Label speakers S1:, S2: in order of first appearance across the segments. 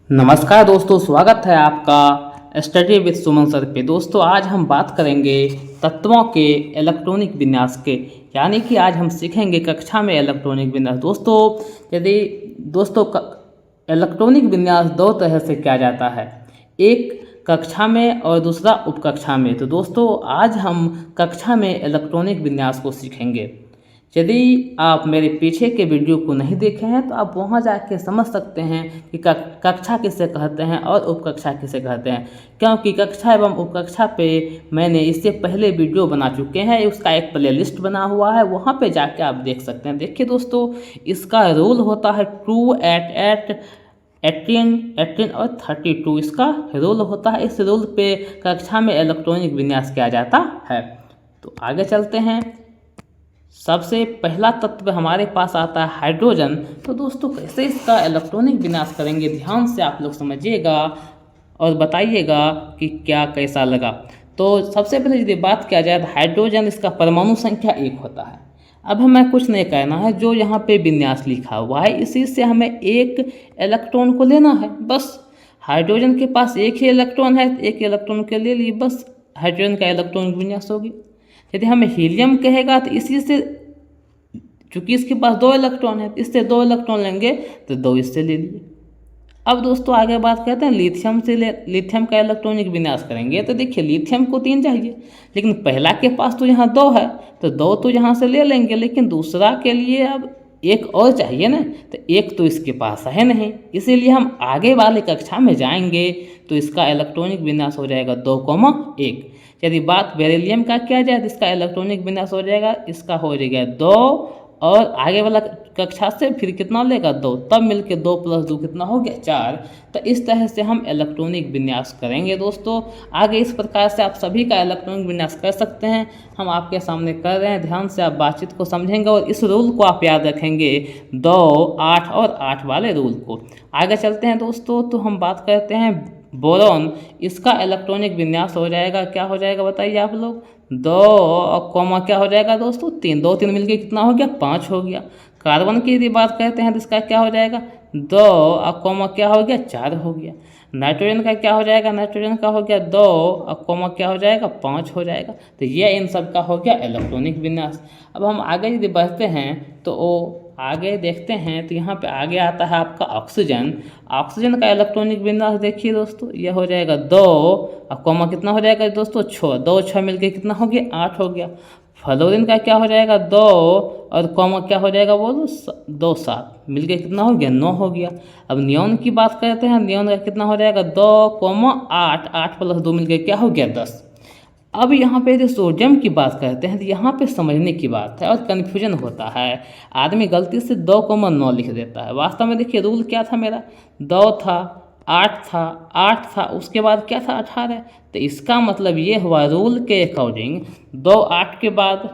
S1: नमस्कार दोस्तों, स्वागत है आपका स्टडी विद सुमन सर पे। दोस्तों आज हम बात करेंगे तत्वों के इलेक्ट्रॉनिक विन्यास के, यानी कि आज हम सीखेंगे कक्षा में इलेक्ट्रॉनिक विन्यास। यदि दोस्तों इलेक्ट्रॉनिक विन्यास दो तरह से किया जाता है, एक कक्षा में और दूसरा उपकक्षा में। तो दोस्तों आज हम कक्षा में इलेक्ट्रॉनिक विन्यास को सीखेंगे। यदि आप मेरे पीछे के वीडियो को नहीं देखे हैं तो आप वहां जाके समझ सकते हैं कि कक्षा किसे कहते हैं और उपकक्षा किसे कहते हैं, क्योंकि कक्षा एवं उपकक्षा पे मैंने इससे पहले वीडियो बना चुके हैं। उसका एक प्लेलिस्ट बना हुआ है, वहां पे जाके आप देख सकते हैं। देखिए दोस्तों, इसका रूल होता है 2 8 8 18 और 32। इसका रूल होता है। इस रूल पे कक्षा में इलेक्ट्रॉनिक विन्यास किया जाता है। तो आगे चलते हैं। सबसे पहला तत्व हमारे पास आता है हाइड्रोजन। तो दोस्तों कैसे इसका इलेक्ट्रॉनिक विन्यास करेंगे, ध्यान से आप लोग समझिएगा और बताइएगा कि क्या कैसा लगा। तो सबसे पहले यदि बात किया जाए तो हाइड्रोजन, इसका परमाणु संख्या 1 होता है। अब हमें कुछ नहीं करना है, जो यहाँ पे विन्यास लिखा हुआ है इसी से हमें एक इलेक्ट्रॉन को लेना है बस। हाइड्रोजन के पास एक ही इलेक्ट्रॉन है, एक इलेक्ट्रॉन के ले लिए बस, हाइड्रोजन का इलेक्ट्रॉनिक विन्यास होगी। यदि हमें हीलियम कहेगा तो इसी से, चूंकि इसके पास 2 इलेक्ट्रॉन है, इससे 2 इलेक्ट्रॉन लेंगे तो 2 इससे ले लिए। अब दोस्तों आगे बात करते हैं लिथियम से। लिथियम का इलेक्ट्रॉनिक विन्यास करेंगे तो देखिए लिथियम को 3 चाहिए, लेकिन पहला के पास तो यहाँ 2 है तो 2 तो यहाँ से ले लेंगे, लेकिन दूसरा के लिए अब एक और चाहिए ना, तो एक तो इसके पास है नहीं, इसीलिए हम आगे वाले कक्षा में जाएंगे तो इसका इलेक्ट्रॉनिक विन्यास हो जाएगा 2,1। यदि बात बेरिलियम का किया जाए तो इसका इलेक्ट्रॉनिक विन्यास हो जाएगा, इसका हो जाएगा 2, और आगे वाला कक्षा से फिर कितना लेगा 2, तब मिलके 2 + 2 कितना हो गया 4। तो इस तरह से हम इलेक्ट्रॉनिक विन्यास करेंगे दोस्तों। आगे इस प्रकार से आप सभी का इलेक्ट्रॉनिक विन्यास कर सकते हैं, हम आपके सामने कर रहे हैं। ध्यान से आप बातचीत को समझेंगे और इस रूल को आप याद रखेंगे, 2 8 और 8 वाले रूल को। आगे चलते हैं दोस्तों, तो हम बात करते हैं बोरॉन। इसका इलेक्ट्रॉनिक विन्यास हो जाएगा, क्या हो जाएगा बताइए आप लोग, 2 और कॉमा क्या हो जाएगा दोस्तों 3, 2 3 मिलके कितना हो गया 5 हो गया। कार्बन की यदि बात करते हैं तो इसका क्या हो जाएगा 2 और कॉमा क्या हो गया 4 हो गया। नाइट्रोजन का क्या हो जाएगा, नाइट्रोजन का हो गया 2 और कॉमा क्या हो जाएगा 5 हो जाएगा। तो ये इन सब का हो गया इलेक्ट्रॉनिक विन्यास। अब हम आगे यदि बढ़ते हैं तो आगे देखते हैं, तो यहाँ पे आगे आता है आपका ऑक्सीजन। ऑक्सीजन का इलेक्ट्रॉनिक विन्यास देखिए दोस्तों, ये हो जाएगा 2 और कॉमा कितना हो जाएगा दोस्तों 6, 2 6 मिलके कितना हो गया 8 हो गया। फ्लोरीन का क्या हो जाएगा 2 और कॉमा क्या हो जाएगा बोलो 2 7 मिलके कितना हो गया 9 हो गया। अब नियोन की बात करते हैं, नियोन का कितना हो जाएगा 2 8, 8 + 2 मिलके क्या हो गया 10। अब यहाँ पे यदि सोडियम की बात करते हैं तो यहाँ पे समझने की बात है और कन्फ्यूजन होता है। आदमी गलती से 2,9 लिख देता है। वास्तव में देखिए रूल क्या था मेरा, 2 था, 8 था, उसके बाद क्या था 18। तो इसका मतलब ये हुआ रूल के अकॉर्डिंग 2 8 के बाद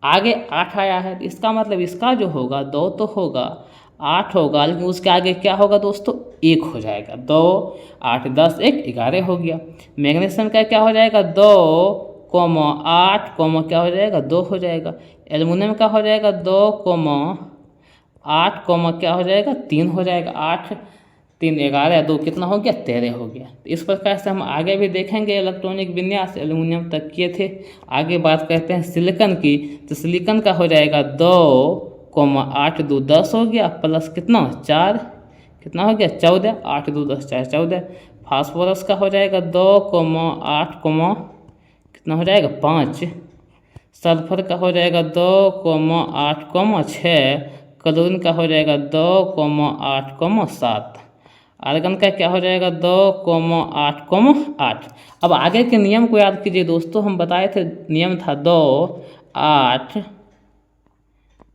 S1: आगे 8 आया है, तो इसका मतलब इसका जो होगा 2 तो होगा, 8 होगा, लेकिन उसके आगे क्या होगा दोस्तों 1 हो जाएगा। 2 8 10 1 11 हो गया। मैग्नीशियम का क्या हो जाएगा 2 8 क्या हो जाएगा 2 हो जाएगा। एल्युमिनियम का हो जाएगा 2 8 क्या हो जाएगा 3 हो जाएगा। 8 3 11 2 कितना हो गया 13 हो गया। तो इस प्रकार से हम आगे भी देखेंगे इलेक्ट्रॉनिक विन्यास। एल्युमिनियम तक किए थे, आगे बात करते हैं सिलिकॉन की। तो सिलिकॉन का हो जाएगा 2 8 2 10 हो गया, प्लस कितना 4 कितना हो गया 14, 8 2 10 4 14। फास्फोरस का हो जाएगा 2 8 कितना हो जाएगा 5। सल्फर का हो जाएगा 2 8 6। क्लोरीन का हो जाएगा 2 8 7। आर्गन का क्या हो जाएगा 2 8 8। अब आगे के नियम को याद कीजिए दोस्तों, हम बताए थे नियम था 2 8,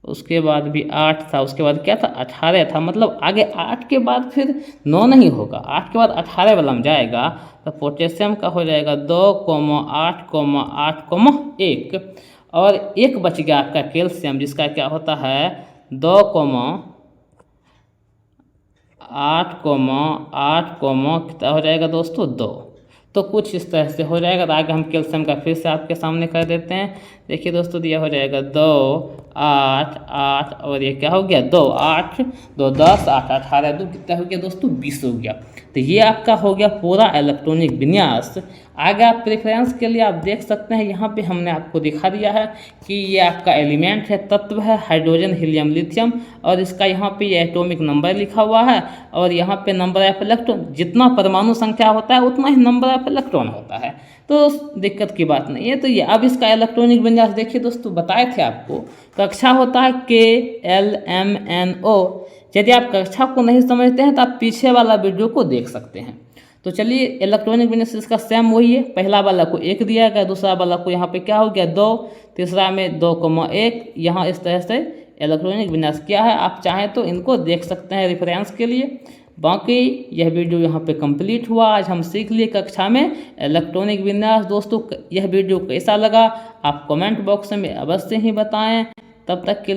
S1: उसके बाद भी 8 था, उसके बाद क्या था 18 था। मतलब आगे 8 के बाद फिर 9 नहीं होगा, 8 के बाद 18 वाला में जाएगा। तो पोटेशियम का हो जाएगा 2 8 8 1। और एक बच गया आपका कैल्शियम, जिसका क्या होता है 2 8 कितना हो जाएगा दोस्तों 2। तो कुछ इस तरह से हो जाएगा। तो आगे हम कैल्शियम का फिर से आपके सामने कर देते हैं। देखिए दोस्तों, दिया हो जाएगा 2 8 8 और ये क्या हो गया 2 8 2 10 8 18 2 कितना हो गया दोस्तों 20 हो गया। तो ये आपका हो गया पूरा इलेक्ट्रॉनिक विन्यास। आगे आप प्रेफरेंस के लिए आप देख सकते हैं, यहाँ पे हमने आपको दिखा दिया है कि ये आपका एलिमेंट है, तत्व है हाइड्रोजन हीलियम लिथियम, और इसका यहाँ पे ये एटॉमिक नंबर लिखा हुआ है, और यहाँ पे नंबर ऑफ इलेक्ट्रॉन, जितना परमाणु संख्या होता है उतना ही नंबर ऑफ इलेक्ट्रॉन होता है, तो दिक्कत की बात नहीं है। तो ये अब इसका इलेक्ट्रॉनिक विन्यास देखिए दोस्तों, बताए थे आपको कक्षा होता है KLMNO। यदि आप कक्षा को नहीं समझते हैं तो आप पीछे वाला वीडियो को देख सकते हैं। तो चलिए इलेक्ट्रॉनिक विन्यास इसका सेम वही है, पहला वाला को 1 दिया गया, दूसरा वाला को यहाँ पे क्या हो गया 2, तीसरा में 2,1, यहाँ इस तरह से इलेक्ट्रॉनिक विन्यास किया है। आप चाहें तो इनको देख सकते हैं रेफरेंस के लिए। बाकी यह वीडियो यहाँ पे कंप्लीट हुआ। आज हम सीख लिए कक्षा में इलेक्ट्रॉनिक विन्यास। दोस्तों यह वीडियो कैसा लगा आप कमेंट बॉक्स में अवश्य ही बताएं। तब तक के